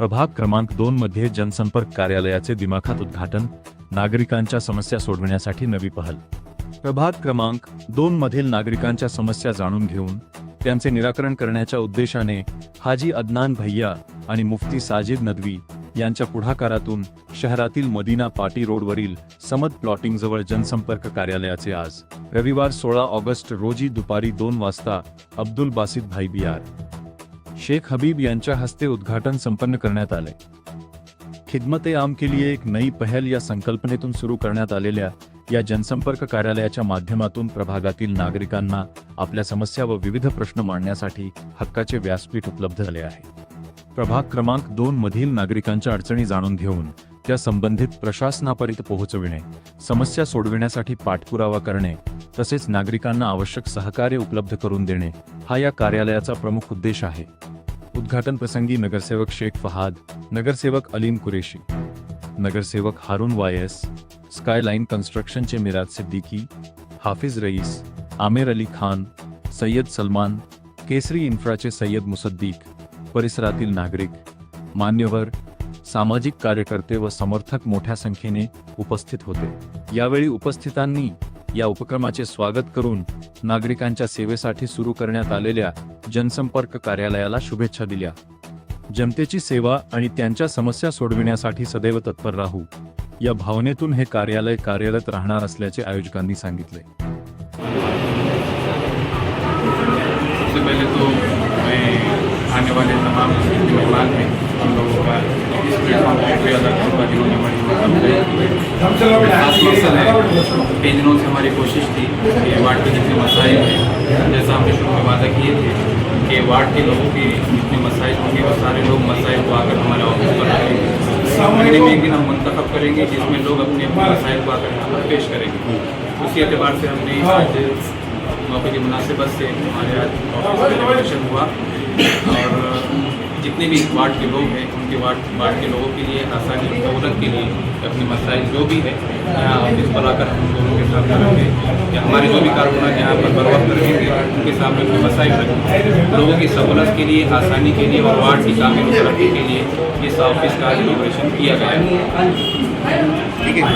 प्रभाग क्रमांक 2 मध्ये जनसंपर्क कार्यालयाचे दिमाखात उद्घाटन, नागरिकांच्या समस्या सोडविण्यासाठी नवी पहल। प्रभाग क्रमांक 2 मधील नागरिकांच्या समस्या जाणून घेऊन त्यांचे निराकरण करण्याच्या उद्देशाने हाजी अदनान भैया आणि मुफ्ती साजिद नदवी यांच्या पुढाकारातून शहरातील मदीना पाटी रोडवरील समद प्लॉटिंग जवळ जनसंपर्क कार्यालयाचे आज रविवार 16 ऑगस्ट रोजी दुपारी 2 वाजता अब्दुल बासित भाई बियार शेख हबीब यांच्या हस्ते उद्घाटन संपन्न करण्यात आले। खिदमत-ए आम के लिए एक नई पहल या संकल्पनेतून सुरू करण्यात आलेल्या या जनसंपर्क कार्यालयाच्या माध्यमातून प्रभागातील नागरिकांना आपल्या समस्या व विविध प्रश्न मांडण्यासाठी हक्काचे व्यासपीठ उपलब्ध झाले आहे। प्रभाग क्रमांक 2 मधील नागरिकांच्या अडचणी जाणून घेऊन त्या संबंधित प्रशासनापर्यंत पोहोचविणे, समस्या सोडविण्यासाठी पाठपुरावा करणे तसेच नागरिकांना आवश्यक सहकार्य उपलब्ध करून देणे हा या कार्यालयाचा प्रमुख उद्देश आहे। उद्घाटन प्रसंगी नगरसेवक शेख फहाद, नगरसेवक अलीम कुरेशी, नगरसेवक हारून वायस, स्कायलाइन कन्स्ट्रक्शनचे मिराज सिद्दीकी, हाफिज रईस, आमिर अली खान, सय्यद सलमान, केसरी इन्फ्राचे सय्यद मुसद्दीक, परिसरातील नागरिक, मान्यवर, सामाजिक कार्यकर्ते व समर्थक मोठ्या संख्येने उपस्थित होते। यावेळी उपस्थितांनी या उपक्रमाचे स्वागत करून नागरिकांच्या सेवेसाठी सुरू करण्यात आलेल्या जनसंपर्क कार्यालयाला शुभेच्छा दिल्या। जनतेची सेवा आणि त्यांच्या समस्या सोडविण्यासाठी सदैव तत्पर राहू या भावनेतून हे कार्यालय कार्यरत राहणार असल्याचे आयोजकांनी सांगितले। सबसे पहले तो मैं आने वाले तमाम मेहमान हैं हम लोगों का इस प्लेटफॉर्म पर शुक्रिया अदा करूँगा जिन्होंने हमारी खास मकसद है। कई दिनों से हमारी कोशिश थी कि वार्ड के जितने मसाइल हैं, जैसा हमने शुरू में वादा किए थे कि वार्ड के लोगों के जितने मसाइल होंगे वो सारे लोग मसाइल को आकर हमारे ऑफिस पर रखेंगे। महीने में एक दिन हम मुंतखब करेंगे जिसमें लोग अपने अपने मसाइल को आकर यहाँ पर पेश करेंगे। उसी एतबार से हमने आज मौके की मुनासिबत से हमारे आज ऑफिस में इलेक्शन हुआ और जितने भी वार्ड के लोग हैं उनके वार्ड के लोगों के लिए आसानी सहूलत के लिए अपने मसाइल जो भी है यहाँ ऑफिस पर आकर हम दोनों के साथ रखेंगे या हमारे जो भी कारकुनान यहाँ पर बर वक्त रहेंगे उनके सामने अपने मसाइल रखेंगे। लोगों की सहूलत के लिए, आसानी के लिए और वार्ड की कामिल तरक्की के लिए इस ऑफिस का इनोवेशन किया गया है। ठीक है।